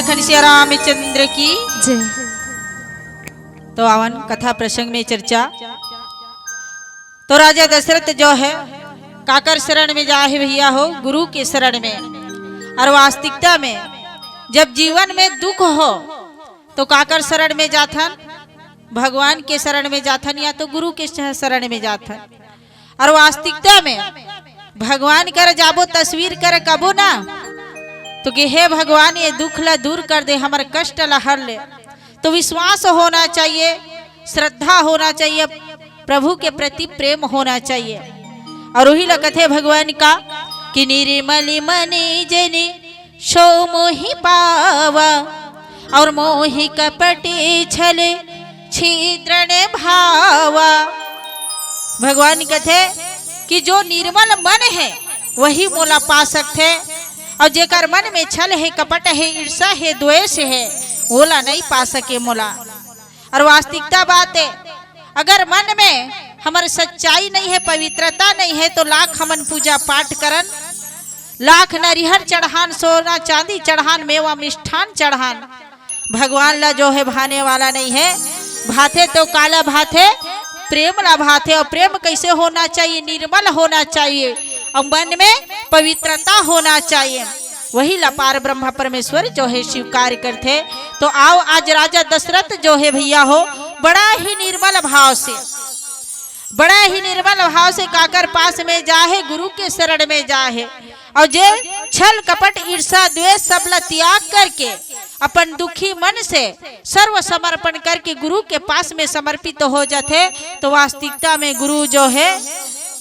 घनश्याम रामचंद्र की जय। तो आवन कथा प्रसंग में चर्चा। तो राजा दशरथ जो है काकर शरण में जाए भैया हो, गुरु के शरण में। और वास्तविकता में जब जीवन में दुख हो तो काकर शरण में जाथन, भगवान के शरण में जाथन या तो गुरु के शरण में जाथन। और वास्तविकता में भगवान कर जाबो तस्वीर कर कबो ना तो कि हे भगवान ये दुख ला दूर कर दे, हमारे कष्ट ला हर ले। तो विश्वास होना चाहिए, श्रद्धा होना चाहिए, प्रभु के प्रति प्रेम होना चाहिए। और वही लगते भगवान का कि निर्मली मनी जनी सो मोहि पावा और मोहि कपटी छले छिद्र ने भावा। भगवान कहते कि जो निर्मल मन है वही मोला पा सकते, और जेकर मन में छल है, कपट है, ईर्षा है, द्वेष है, ओला नहीं पा सके मोला। और वास्तविकता बात है, अगर मन में हमारे सच्चाई नहीं है, पवित्रता नहीं है, तो लाख हमन पूजा पाठ करन, लाख नरिहर चढ़ान, सोना चांदी चढ़ान, मेवा मिष्ठान चढ़ान, भगवान ला जो है भाने वाला नहीं है। भाते तो काला भाते, प्रेम ला भाते। और प्रेम कैसे होना चाहिए? निर्मल होना चाहिए और मन में पवित्रता होना चाहिए। वही लपार ब्रह्मा परमेश्वर जो है स्वीकार करते। तो आओ आज राजा दशरथ जो है भैया हो बड़ा ही निर्मल भाव से काकर पास में जाहे, गुरु के शरण में जाहे। और जे छल कपट ईर्षा द्वेष सब ला त्याग करके अपन दुखी मन से सर्व समर्पण करके गुरु के पास में समर्पित हो जाते, तो वास्तविकता में गुरु जो है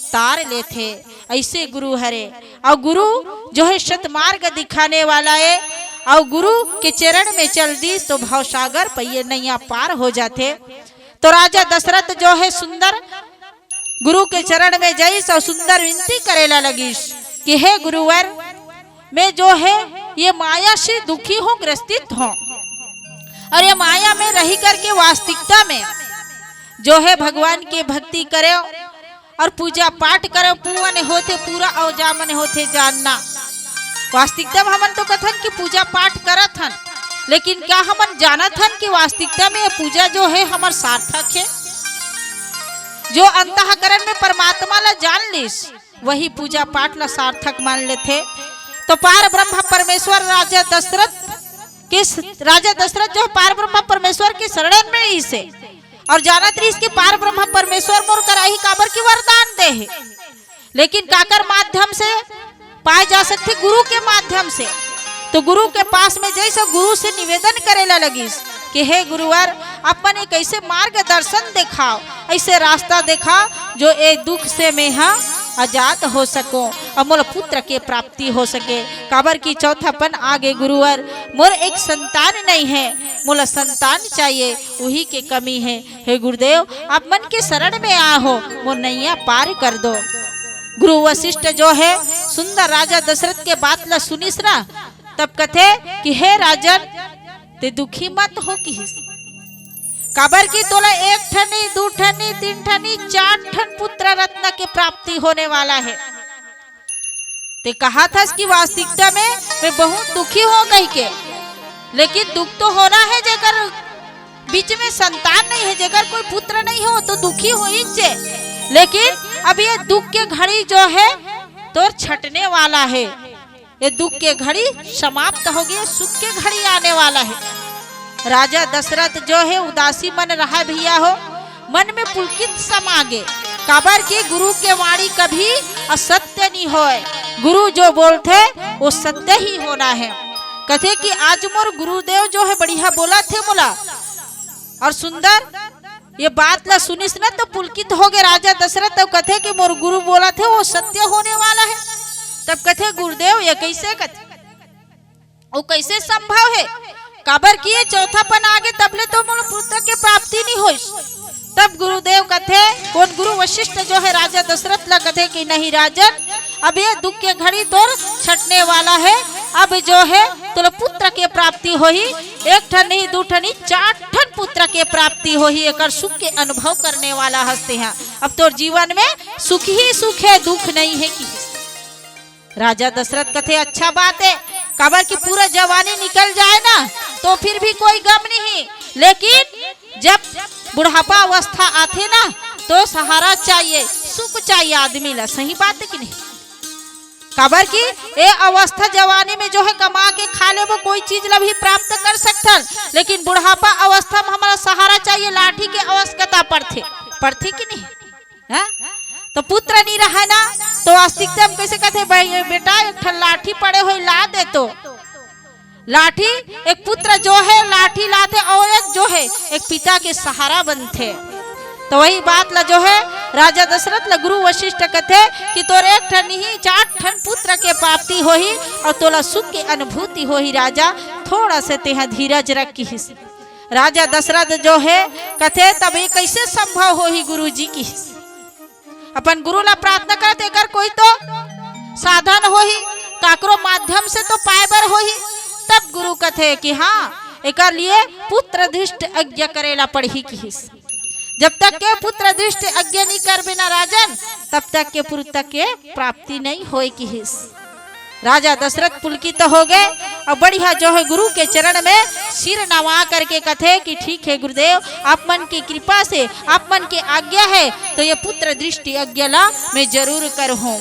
तार लेते। ऐसे गुरु हरे। और गुरु जो है सतमार्ग दिखाने वाला है, और गुरु के चरण में चल दी तो भवसागर पहिए नैया पार हो जाते। तो राजा दशरथ जो है सुंदर गुरु के चरण में जाइस और सुंदर विनती करेला लगिस कि हे गुरुवर, मैं जो है ये माया से दुखी हूँ, ग्रसित हूँ, और ये माया में रही करके वास्तविकता में जो है भगवान की भक्ति करे और पूजा पाठ करे, पूवन होते पूरा और जामन होते जानना। वास्तविकता में हमन तो कथन कि पूजा पाठ करत हन, लेकिन क्या हमन जानत हन कि वास्तविकता में ये पूजा जो है हमार सार्थक है? जो अंतःकरण में परमात्मा ला जान लिस वही पूजा पाठ ला सार्थक मान लेते। तो पार ब्रह्म परमेश्वर राजा दशरथ जो पार ब्रह्म परमेश्वर के शरण में इसे और जानत रही इसके पार ब्रह्म परमेश्वर मोर कराही काबर की वरदान दे है, लेकिन काकर माध्यम से पाए जा सकते, गुरु के माध्यम से। तो गुरु के पास में जैसे गुरु से निवेदन करेला लगिस कि हे गुरुवर, अपन एक ऐसे मार्गदर्शन दिखाओ, ऐसे रास्ता दिखा जो एक दुख से मैं आजाद हो सको और मोर पुत्र के प्राप्ति हो सके। काबर की चौथापन आगे गुरुवर, मोर एक संतान नहीं है, मोला संतान चाहिए, वही के कमी है। हे गुरुदेव, आप मन के शरण में आओ, मोर नैया पार कर दो। गुरु वशिष्ठ जो है सुंदर राजा दशरथ के बात ला सुनिस ना, तब कथे कि हे राजन, ते दुखी मत हो किस, काबर की तोला एक ठनी, दू ठनी, तीन ठनी, 4 ठन पुत्र रत्न के प्राप्ति होने वाला है। ते कहा था कि वास्तविकता में मैं बहुत दुखी हो गई के, लेकिन दुख तो होना है, जेकर बीच में संतान नहीं है, जेकर कोई पुत्र नहीं हो तो दुखी हो ही जे। लेकिन अब ये दुख के घड़ी जो है तो छटने वाला है, ये दुख के घड़ी समाप्त हो गई, सुख के घड़ी आने वाला है। राजा दशरथ जो है उदासी मन रहा भैया हो, मन में पुलकित समागे, काबर की गुरु के वाणी कभी असत्य नहीं होए, गुरु जो बोलते वो सत्य ही होना है। कथे कि आज मोर गुरुदेव जो है बढ़िया बोला थे मोला, और सुंदर ये बात ला सुनिस ना तो पुलकित हो गए राजा दशरथ। तो कथे कि मोर गुरु बोला थे वो सत्य होने वाला है। तब कथे गुरुदेव ये कैसे कथे, वो कैसे संभव है? काबर किए चौथापन आगे तबले तो मोर पुत्र के प्राप्ति नहीं होइस। तब गुरुदेव कथे, कौन गुरु वशिष्ठ जो है राजा दशरथ ला कथे कि नहीं राजन, अब ये दुख के घड़ी तोर छटने वाला है, अब जो है तो पुत्र के प्राप्ति होही, एक ठन नहीं, 2 ठन नहीं, 4 ठन पुत्र के प्राप्ति होही, एक सुख के अनुभव करने वाला हस्ते हैं। अब तोर जीवन में सुख ही सुख है, दुख नहीं है कि। राजा दशरथ कथे अच्छा बात है, काबर की पूरा जवानी निकल जाए ना तो फिर भी कोई गम नहीं, लेकिन जब बुढ़ापा अवस्था आते ना तो सहारा चाहिए, सुख चाहिए आदमी ला। सही बात है कि नहीं? काबर की ये अवस्था जवानी में जो है कमा के खा ले वो कोई चीज ला भी प्राप्त कर सकता, लेकिन बुढ़ापा अवस्था में हमारा सहारा चाहिए, लाठी की आवश्यकता पड़ती कि नहीं? हा? तो पुत्र नहीं रहा ना तो वास्तविकता में कैसे कहते बेटा एक लाठी पड़े हुए ला दे, तो लाठी एक पुत्र जो है लाठी लाते और एक जो है एक पिता के सहारा बनते। तो वही बात ला जो है राजा दशरथ ला गुरु वशिष्ठ कहते कि तोर एक ठन नहीं 4 ठन पुत्र के प्राप्ति होही और तोला सुख की अनुभूति होही। राजा थोड़ा से तेहा धीरज रखी। राजा दशरथ जो है कहते तब ये कैसे संभव होही गुरु जी की, अपन गुरु ला प्रार्थना करते कर कोई तो साधन होही, काकरो माध्यम से तो पाएबर होही। तब गुरु कहते कि हाँ एक लिए पुत्र दृष्ट आज्ञा करेला पड़ी की। जब तक के पुत्र दृष्ट आज्ञा नहीं कर बिना राजन तब तक के पुत्र के प्राप्ति नहीं होए की। राजा दशरथ पुलकित हो गए और बढ़िया जो है गुरु के चरण में सिर नवा करके कथे कि ठीक है गुरुदेव, आप मन की कृपा से आप मन की आज्ञा है तो ये पुत्र दृष्टि आज्ञा ला मैं जरूर करूँ।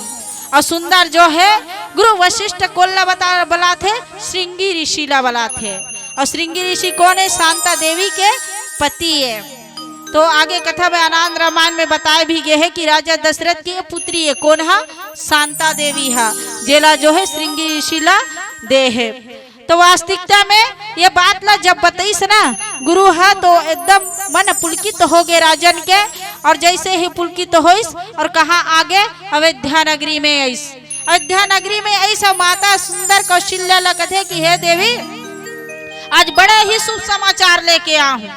और सुंदर जो है गुरु वशिष्ठ कोल्ला बला थे, श्रृंगी ऋषि ला बला थे। और श्रृंगी ऋषि कौन है? शांता देवी के पति है। तो आगे कथा में आनंद रामायण में बताए भी गए है कि राजा दशरथ की पुत्री है, कौन है? शांता देवी है, जेला जो है श्रृंगी ऋषि ला दे है। तो वास्तविकता में ये बात ला जब बताइस ना गुरु है तो एकदम मन पुलकित हो गए राजन के। और जैसे ही पुलकित होइस और कहा आगे अयोध्या नगरी में आइस। अयोध्या नगरी में ऐसा माता सुंदर कौशल्या ला कथे कि हे देवी आज बड़ा ही शुभ समाचार लेके आ हूँ।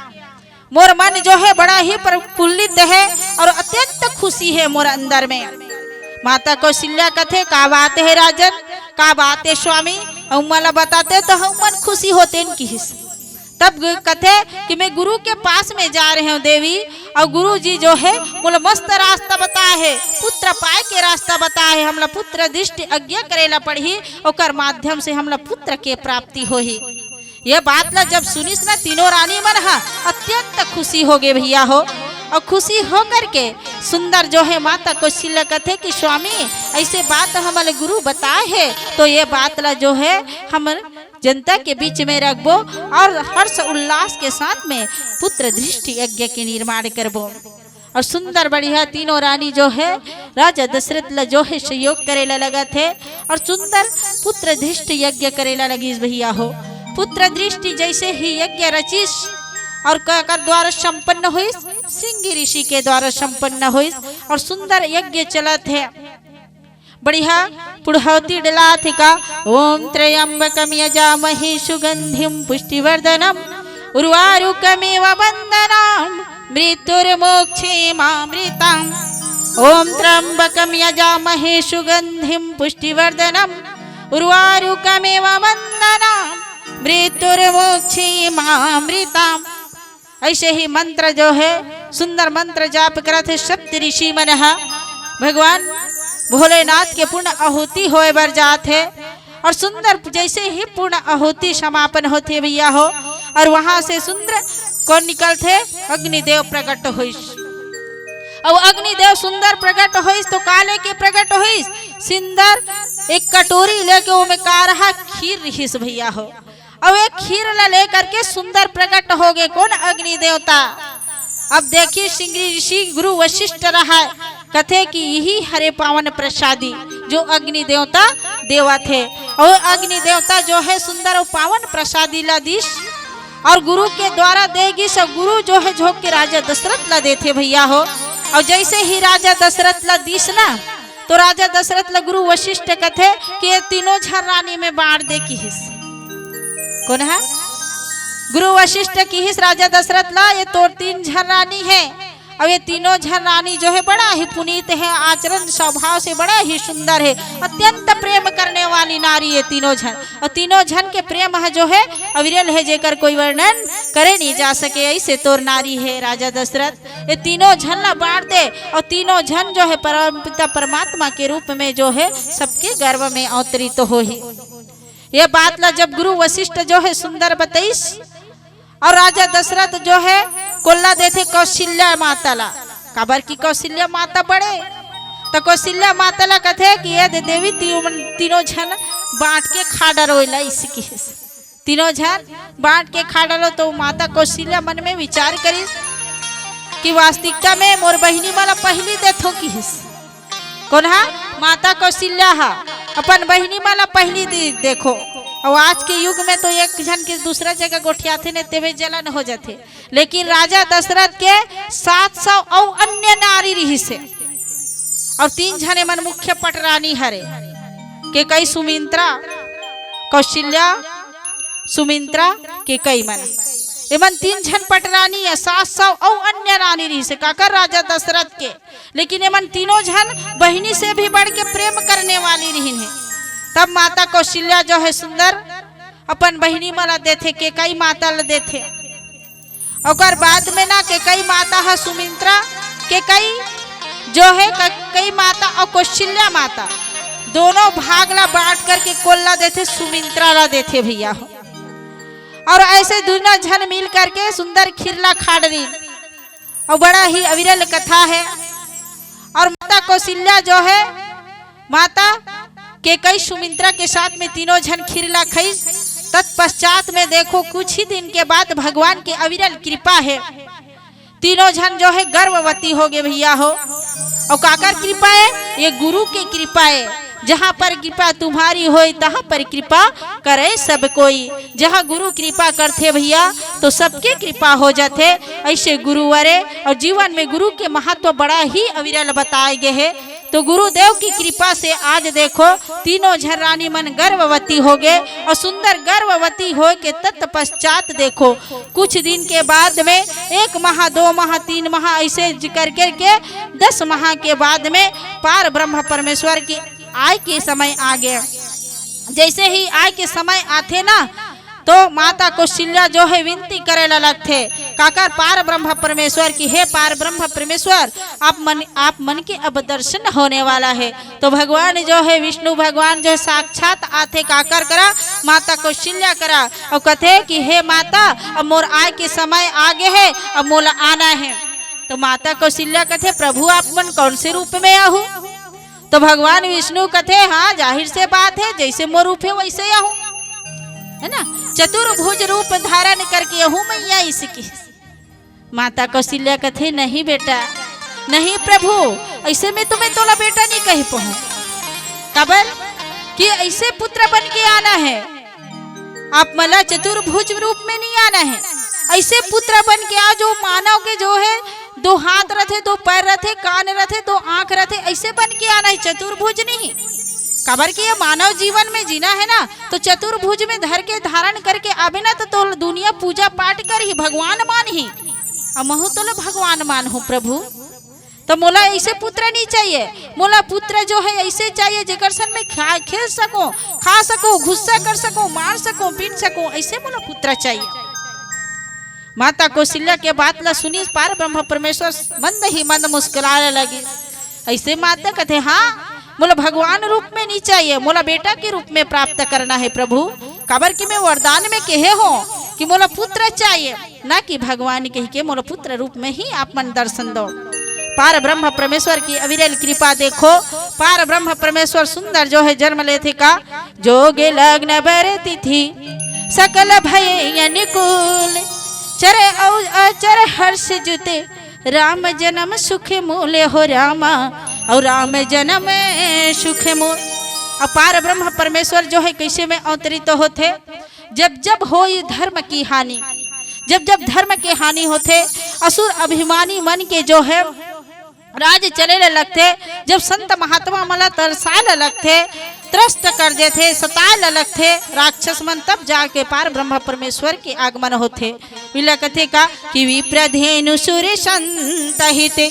मोर मन जो है बड़ा ही प्रफुल्लित है और अत्यंत खुशी है मोर अंदर में। माता कौशल्या कथे का बात है राजन, का बात है स्वामी, हम मला बताते तो हम मन खुशी होते इनकी। तब कथे कि मैं गुरु के पास में जा रहे हूँ देवी, और गुरु जी जो है मुझे मस्त रास्ता बताए है, पुत्र पाए के रास्ता बताए है। हमला पुत्र दृष्टि आज्ञा करेला पड़ी और माध्यम से हमला पुत्र के प्राप्ति होही। ये बात ला जब सुनिस ना तीनों रानी मन हा अत्यंत खुशी हो गए भैया हो। और खुशी हो करके सुंदर जो है माता कौशल्या कहते कि स्वामी ऐसे बात हमारे गुरु बताए है तो ये बात ला जो है हम जनता के बीच में रखबो और हर्ष उल्लास के साथ में पुत्र दृष्टि यज्ञ के निर्माण करबो। और सुंदर बढ़िया तीनों रानी जो है राजा दशरथ ला जो है सहयोग करेला लगा थे और सुंदर पुत्र दृष्टि यज्ञ करेला लगी भैया हो। पुत्र दृष्टि जैसे ही यज्ञ रचिस और कर द्वारा संपन्न हुई, श्रृंगी ऋषि के द्वारा संपन्न हुई और सुंदर यज्ञ चलत है। बढ़िया पुढ़ौती डला थे का ओम त्र्यंबकम यजामहे सुगंधिम पुष्टिवर्धनम उर्वारुकमेव वंदनाम मृत्युर्मोक्षेमामृताम। ओम त्र्यंबकम यजामहे सुगंधिम पुष्टिवर्धनम उर्वारुकमेव वंदनाम मृत्युर्मोक्षेमामृताम। ऐसे ही मंत्र जो है सुंदर मंत्र जाप करते सप्त ऋषि मन भगवान भोलेनाथ के पूर्ण आहुति होए बर जात है। और सुंदर जैसे ही पूर्ण आहुति समापन होते भैया हो और वहां से सुंदर कौन निकलते? अग्निदेव प्रकट हुई। और अग्निदेव सुंदर प्रकट हुई तो काले के प्रकट हुई सुंदर एक कटोरी लेके वो में का रहा खीर रहीस भैया हो। और एक खीर ला लेकर के सुंदर प्रकट हो गए कौन? अग्नि देवता। अब देखिए श्रृंगी ऋषि गुरु वशिष्ठ रहा कथे कि यही हरे पावन प्रसादी जो अग्नि देवता देवा थे। और अग्नि देवता जो है सुंदर और पावन प्रसादी ला दिश और गुरु के द्वारा देगी सब गुरु जो है झोंक के राजा दशरथ ला देते भैया हो। और जैसे ही राजा दशरथ ला दिश ना तो राजा दशरथ ला गुरु वशिष्ठ कथे कि ये तीनों झर्रानी में बाढ़ दे की हिस। कौन है? गुरु वशिष्ठ की हिस राजा दशरथ ला ये तो 3 झर्रानी है। और ये तीनों झर्रानी जो है बड़ा ही पुनीत है, आचरण स्वभाव से बड़ा ही सुंदर है, अत्यंत प्रेम करने वाली नारी है तीनों झन। और तीनों झन के प्रेम है जो है अविरल है, जेकर कोई वर्णन करे नहीं जा सके ऐसे तोर नारी है राजा दशरथ। ये तीनों झन ला बांट दे और तीनों झन जो है परम पिता परमात्मा के रूप में जो है सबके गर्भ में अवतरित हो ही। ये बात ला जब गुरु वशिष्ठ जो है सुंदर बताइस और राजा दशरथ जो है कोल्ला देते कौशल्या माता ला, काबर की कौशल्या माता बड़े तो कौशल्या माता ला कथे कि ये देवी तीनों जन बांट के खा डरोला, इसकी तीनों जन बांट के खा डरो। तो माता कौशल्या मन में विचार करी कि वास्तविकता में मोर बहिनी वाला पहली देखो की कौन है, माता कौशल्या हा अपन बहिनी वाला पहली देखो। और आज के युग में तो एक जन के दूसरा जगह गोठियाथे ने तेवे जलन हो जाते, लेकिन राजा दशरथ के 700 और अन्य नारी रही से और 3 जने मन मुख्य पटरानी हरे के कई सुमित्रा कौशल्या सुमित्रा के कई मन एमन 3 जन पटरानी है, 700 और अन्य रानी रही से काकर राजा दशरथ के, लेकिन एमन तीनों जन बहिनी से भी बढ़ के प्रेम करने वाली रही है। तब माता कौशल्या जो है सुंदर अपन बहिनी माला देथे के कई माता ल देथे, और बाद में ना के कई माता है सुमित्रा के कई जो है कई माता और कौशल्या माता दोनों भाग ला बांट करके कोल्ला देथे सुमित्रा ला देथे भैया। और ऐसे दोनों जन मिल करके सुंदर खिरला खाड़ रही और बड़ा ही अविरल कथा है। और माता कौशल्या जो है माता के कई सुमित्रा के साथ में तीनों जन खिरला खाई। तत्पश्चात में देखो कुछ ही दिन के बाद भगवान की अविरल कृपा है, तीनों जन जो है गर्भवती हो गए भैया हो। और काकर कृपा है, ये गुरु की कृपा है। जहाँ पर कृपा तुम्हारी होई तहाँ पर कृपा करे सब कोई। जहाँ गुरु कृपा करते भैया तो सबके कृपा हो जाते। ऐसे गुरुवरे और जीवन में गुरु के महत्व बड़ा ही अविरल बताए गए हैं। तो गुरुदेव की कृपा से आज देखो तीनों जन रानी मन गर्भवती हो गए और सुंदर गर्भवती हो के तत्पश्चात देखो कुछ दिन के बाद में 1 माह 2 माह 3 माह ऐसे कर के 10 माह के बाद में पार ब्रह्म परमेश्वर की आय के समय आ गया। जैसे ही आय के समय आते ना तो माता कौशल्या जो है विनती करे लगते काकर पार ब्रह्म परमेश्वर की, हे पार ब्रह्म परमेश्वर आप मन के अब दर्शन होने वाला है। तो भगवान जो है विष्णु भगवान जो है साक्षात आते काकर करा माता कौशल्या करा और कहते कि हे माता अब मोर आय के समय आगे है, अब मोला आना है। तो माता कौशल्या कहते प्रभु आप मन कौन से रूप में आहू। तो भगवान विष्णु कहते हाँ जाहिर से बात है, जैसे मोर रूप है वैसे आहू, है ना, चतुर्भुज रूप धारण करके हूँ मैया इसकी। माता कौशल्या कहते नहीं बेटा नहीं प्रभु, ऐसे में तुम्हें तोला बेटा नहीं कही पहू, कबर कि ऐसे पुत्र बन के आना है, आप मला चतुर्भुज रूप में नहीं आना है। ऐसे पुत्र बन के आ जो मानव के जो है 2 हाथ रथे 2 पैर रथे कान रथे 2 आंख रथे, ऐसे बन के आना है, चतुर्भुज नहीं। कबर के ये मानव जीवन में जीना है ना तो चतुर्भुज में धर के धारण करके आवे ना तो दुनिया पूजा पाठ कर ही भगवान मान ही, और महु तो भगवान मान हूँ प्रभु। तो मोला ऐसे पुत्र नहीं चाहिए, मोला पुत्र जो है ऐसे चाहिए जेकर सन में खेल सको खा सको गुस्सा कर सको मार सको पीट सको, ऐसे मोला पुत्र चाहिए। माता कौशल्या के बात ला सुनी पार ब्रह्म परमेश्वर मंद ही मंद मुस्कुराने लगी। ऐसे माता कहते हाँ मोला भगवान रूप में नहीं चाहिए, मोला बेटा के रूप में प्राप्त करना है प्रभु। काबर कि मैं वरदान में कहे हो कि मोला पुत्र चाहिए, ना कि भगवान कह के मोला पुत्र रूप में ही आप मन दर्शन दो। पार ब्रह्म परमेश्वर की अविरल कृपा देखो, पार ब्रह्म परमेश्वर सुंदर जो है जन्म लेते का जोगे लग्न बर तिथि सकल भय अनुकूल चरे अचर हर्ष जुते राम जन्म सुख मूल्य हो रामा और राम जन्म सुख मूल। अपार ब्रह्म परमेश्वर जो है कैसे में अवतरित तो होते जब जब हो धर्म की हानि, जब जब धर्म की हानि होते असुर अभिमानी मन के जो है राज चले लगते, जब संत महात्मा मला तरसाए लगते त्रस्त कर देते सताए लगते राक्षस मन, तब जाके पार ब्रह्म परमेश्वर के आगमन होते। विला कथे का कि विप्रधेनु सूर्य संत हिते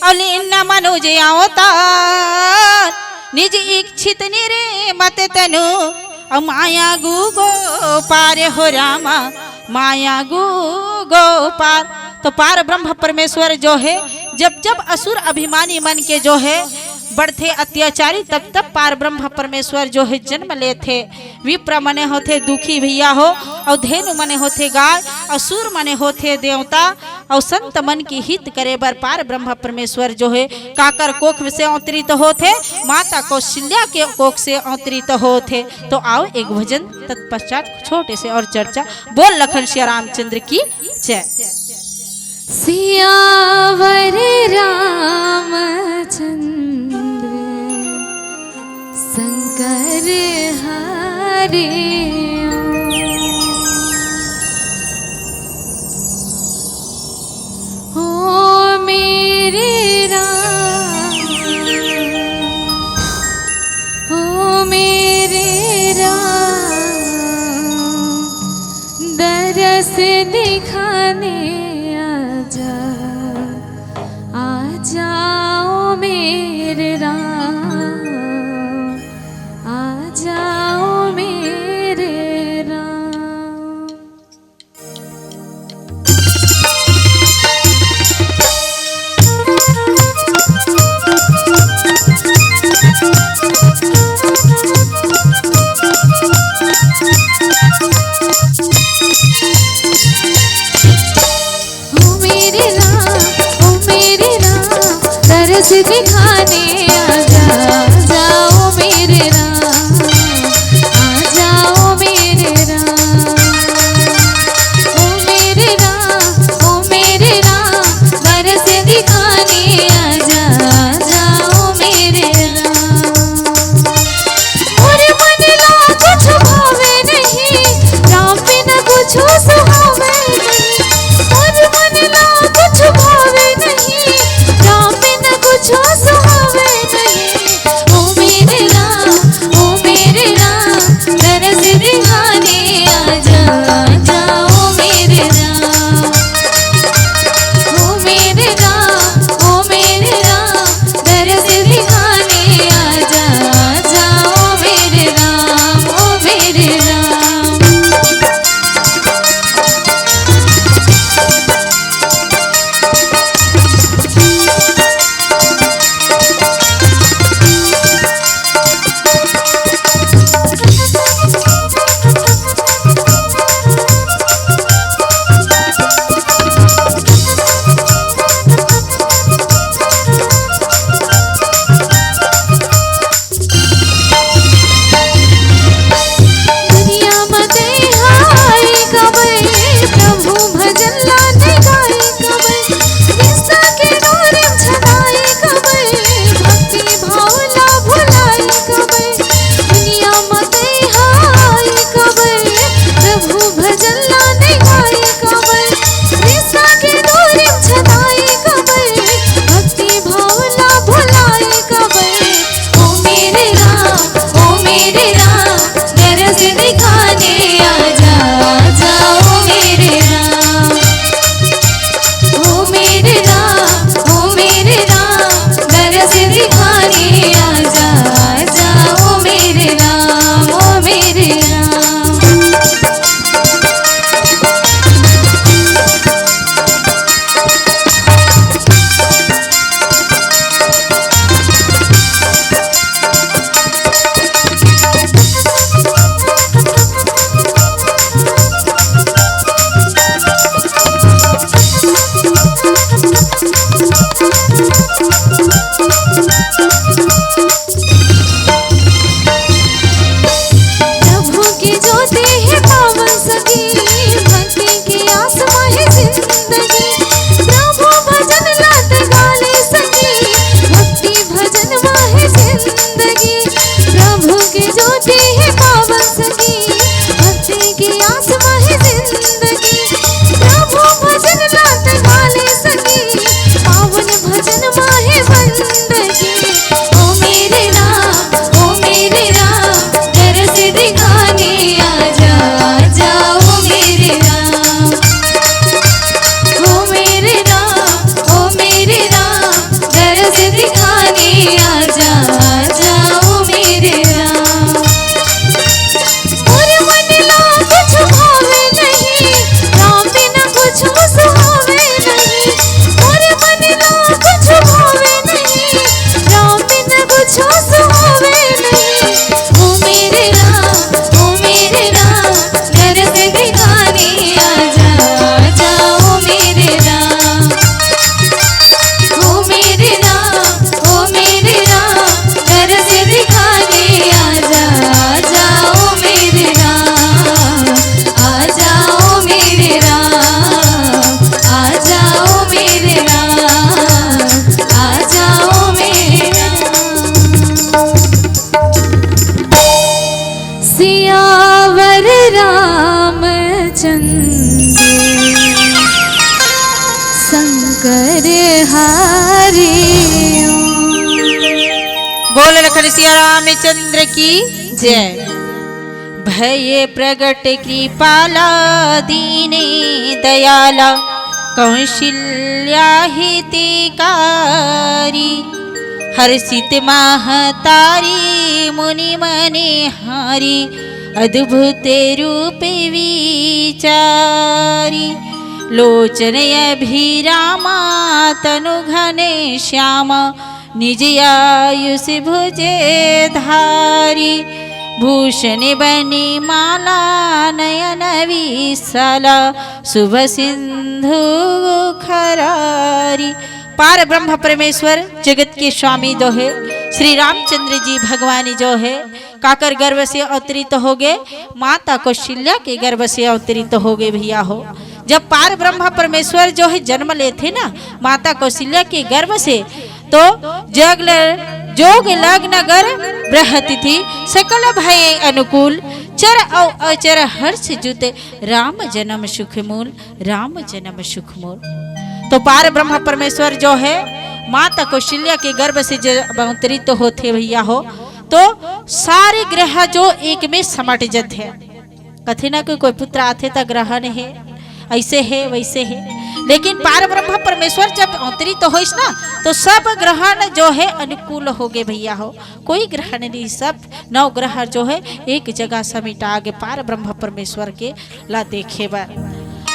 अलीन मनुज अवतार निज इच्छित निरे मत तनु माया गु गो पार हो रामा माया गु गो पार। तो पार ब्रह्म परमेश्वर जो है जब जब असुर अभिमानी मन के जो है बढ़ते अत्याचारी तब तब पार ब्रह्म परमेश्वर जो है जन्म ले थे। विप्र मने होते दुखी भैया हो, और धेनु मने होते गाय, असुर मने होते देवता, और संत मन की हित करे बर पार ब्रह्म परमेश्वर जो है काकर कोख से अवतरित होते, माता कौशल्या के कोख से अवतरित होते। तो आओ एक भजन तत्पश्चात छोटे से और चर्चा। बोल लखन श्री रामचंद्र की जय। सियावर रामचंद्र शंकर हरे ओ मेरे राम, ओ मेरे राम, दरस दिखाने आ जाओ मेरे राम, आ जाओ मेरे राम। दरस दिखाने आ जाओ मेरे राम, आ जाओ मेरे राम, ओ मेरे राम, ओ मेरे राम, दरस दिखाने आ जाओ मेरे राम। मोरे मन ला कुछ भावे नहीं, राम बिना कुछ सुहावे नहीं, मोरे मन ला कुछ भावे नहीं, राम कुछ सुहावे नहीं। ओ मेरे राम, ओ मेरे राम, दरस दिखाने आ जाओ मेरे राम, ओ मेरे राम, ओ मेरे राम, दरस दिखाने आ जाओ मेरे राम, ओ मेरे राम। शंकर हरि ओम। बोल लखन सिया रामचंद्र की जय। भये प्रगट कृपाला दीने दयाला कौशल्या हितकारी हर्षित महतारी मुनि मनिहारी अद्भुत रूप विचारी लोचन अभिरामा तनु घने श्यामा निज आयुष भुजे धारी भूषण बनी माला नयन विशाला शुभ सिंधु खरारी। पार ब्रह्म परमेश्वर जगत के स्वामी जो है श्री रामचंद्र जी भगवान जो है काकर गर्भ से अवतरित हो गए, माता कौशल्या के गर्भ से अवतरित हो गए भैया हो। जब पार ब्रह्म परमेश्वर जो है जन्म लेते ना माता कौशल्या के गर्भ से, तो जोग लग्न गर बृहतिथि सकल भय अनुकूल चर औ अचर हर्ष जुते राम जन्म सुख मूल, राम जन्म सुख मूल। तो पार ब्रह्म परमेश्वर जो है माता कौशल्या के गर्भ से जब अवतरित होते भैया हो, तो सारे ग्रह जो एक में समट जाते हैं। कथे ना कोई पुत्र आते तो ग्रहण है, ऐसे है वैसे है, लेकिन पार ब्रह्म परमेश्वर जब अवतरित तो होइस ना तो सब ग्रहण जो है अनुकूल हो गए भैया हो। कोई ग्रहण नहीं, सब 9 ग्रह जो है एक जगह समिटा आगे पार ब्रह्म परमेश्वर के ला देखे बार।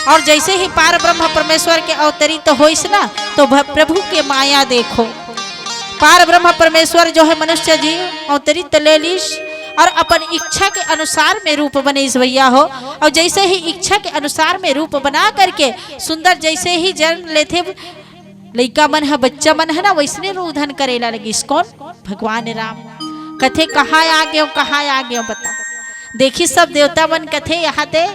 और जैसे ही पार ब्रह्म परमेश्वर के अवतरित तो होइस ना तो प्रभु के माया देखो। पार ब्रह्म परमेश्वर जो है मनुष्य जी अवतरित ले लीस और अपन इच्छा के अनुसार में रूप बने इस भैया हो। और जैसे ही इच्छा के अनुसार में रूप बना करके सुंदर जैसे ही जन्म लेते लड़का मन है बच्चा मन है ना, वैसने रोधन करेला लगी। कौन? भगवान राम। कथे कहाँ आ गए कहाँ आ गए बता। देखी सब देवता मन कथे यहाँ ते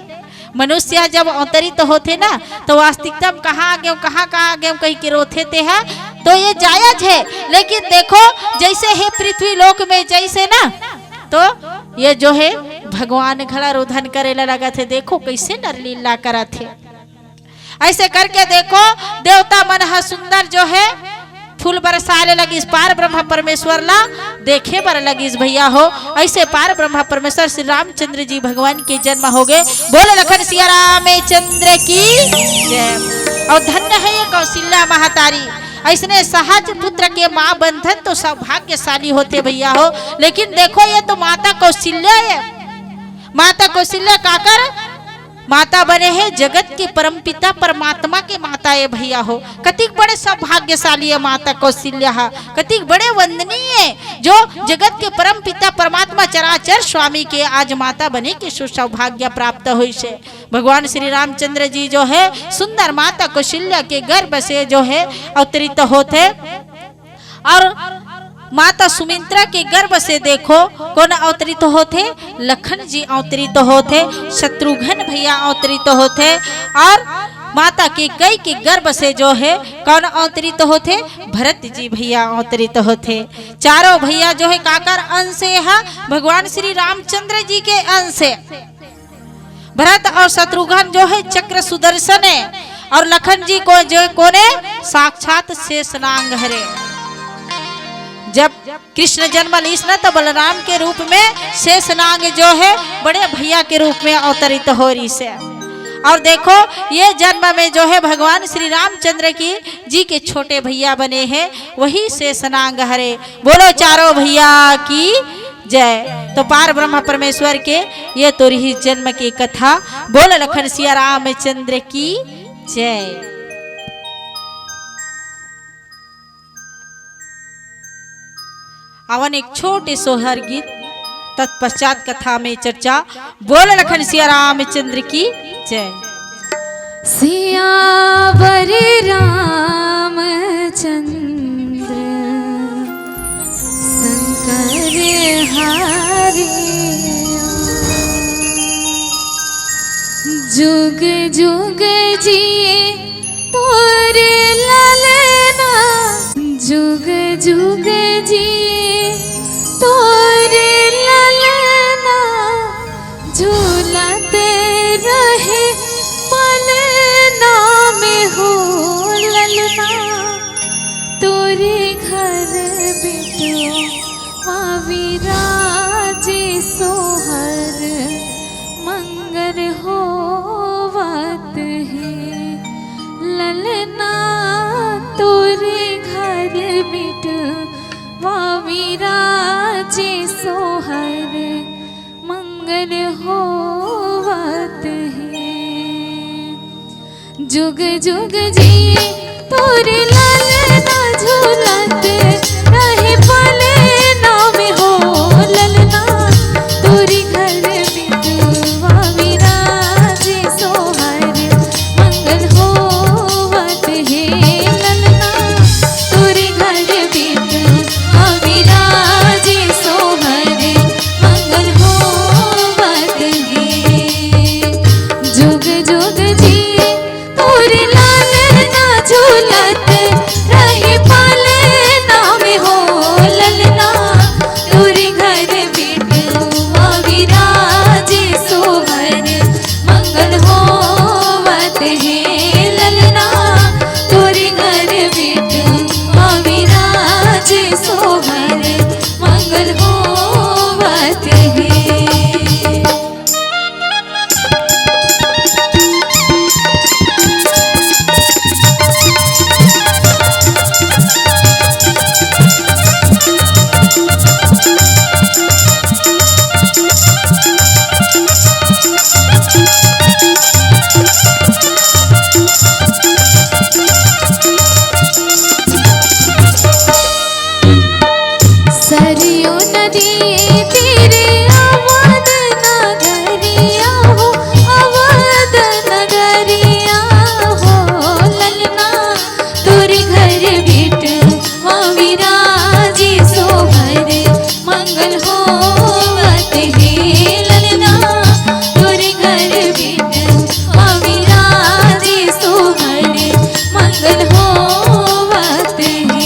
मनुष्य जब अवतरित होते ना तो वास्तविकता कहाँ आ गए कहाँ आ गए कहीं के रोते थे है, तो ये जायज है। लेकिन देखो जैसे है पृथ्वी लोक में जैसे ना, तो ये जो है भगवान घड़ा रोधन करेला लगा थे। देखो कैसे नर लीला करा थे, ऐसे करके देखो देवता मन हा सुंदर जो है फूल बरसाले लगी पार ब्रह्म परमेश्वर ला देखे बर लगी भैया हो। ऐसे पार ब्रह्म परमेश्वर श्री रामचंद्र जी भगवान के जन्म हो गए। बोले लखन सिया रामचंद्र की जय। और धन्य है ये कौशल्या महतारी, ऐसने सहज पुत्र के माँ बंधन तो सौभाग्यशाली होते भैया हो। लेकिन देखो ये तो माता कौशल्या है, माता कौशल्या काकर माता बने हैं जगत के परमपिता परमात्मा के माता है भैया हो। कतिक बड़े सौभाग्यशाली है माता कौशल्या, कतिक बड़े वंदनीय है जो जगत के परमपिता परमात्मा चराचर स्वामी के आज माता बने के सुसौभाग्य प्राप्त हुई से। भगवान श्री रामचंद्र जी जो है सुंदर माता कौशल्या के गर्भ से जो है अवतरित होते। और माता सुमित्रा के गर्भ से देखो कौन अवतरित होते? लखन जी अवतरित होते, शत्रुघ्न भैया अवतरित होते। और माता के कई के गर्भ से जो है कौन अवतरित होते? भरत जी भैया अवतरित होते। चारों भैया जो है काकर अंश है? भगवान श्री रामचंद्र जी के अंश है। भरत और शत्रुघ्न जो है चक्र सुदर्शन है, और लखन जी को जो कोने साक्षात शेषनाग हरे। जब कृष्ण जन्म लीस न तो बलराम के रूप में शेषनाग जो है बड़े भैया के रूप में अवतरित हो रही से। और देखो ये जन्म में जो है भगवान श्री रामचंद्र की जी के छोटे भैया बने हैं, वही शेषनाग हरे। बोलो चारों भैया की जय। तो पार ब्रह्म परमेश्वर के ये तो रही जन्म की कथा। बोल लखन सिया रामचंद्र की जय। अवन एक छोटे सोहर गीत, तत्पश्चात कथा में चर्चा। बोल लखन सिया रामचंद्र की जय। सियावर रामचंद्र शंकर हरि जुग जुग जिए तोरे ललना, जुग जुग जिए तोरे ललना, झूलते रहे पलना में हो ललना। बिटवा विराजे सोहर मंगल होवत है। जुग जुग जिए तोरे ललना झूलत रहे पले नाम हो ललना तोरी घर बिटवा विराजे सोहर मंगल होवत है ललना तोरी घर बिटवा विराजे सोहर मंगल होवत है। जुग जुग जिए तोरे ललना झूलत रहे पाले नाम हो ललना तोरे घर बिटवा विराजे सोहर मंगल होवत है ललना तोरे घर बिटवा विराजे सोहर मंगल होवत है। सरयू नदी तीरे अवध नगरिया हो अवध नगरिया हो ललना तोरे घर बिटवा विराजे सोहर मंगल होवत है ललना तोरे घर बिटवा विराजे सोहर मंगल होवत है।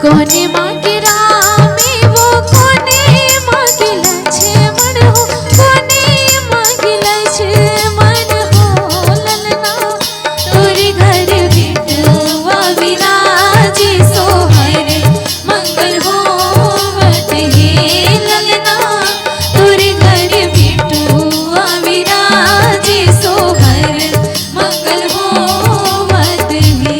कोने माँ के रामे वो कोने माँ के लक्ष्मण हो कोने माँ के लक्ष्मण हो ललना तोरे घर बिटवा विराजे सोहर मंगल होवत है ललना तोरे घर बिटवा विराजे सोहर मंगल होवत है।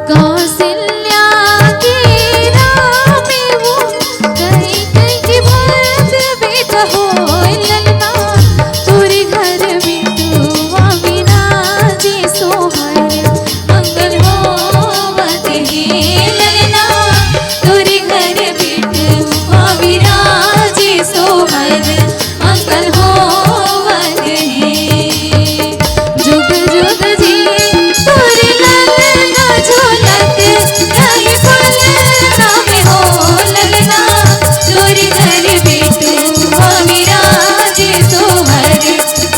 कौशल्या के रामे वो कहीं कहीं के भरत बेटा हो ललना तोरे घर बिटवा विराजे सोहर मंगल होवत है ललना तोरे घर बिटवा विराजे सोहर मंगल होवत है। जुग जुग जिए तोरे ललना झूलत रहे पाले नाम हो ललना तोरे घर बिटवा विराजे सोहर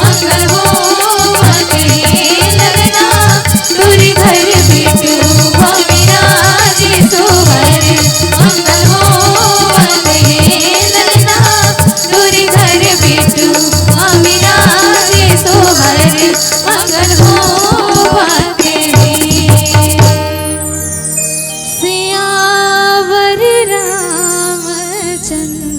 मंगल होवत है ललना तोरे घर बिटवा विराजे सोहर मंगल होवत है ललना तोरे घर बिटवा विराजे सोहर मंगल होवत है। सियावर रामचंद्र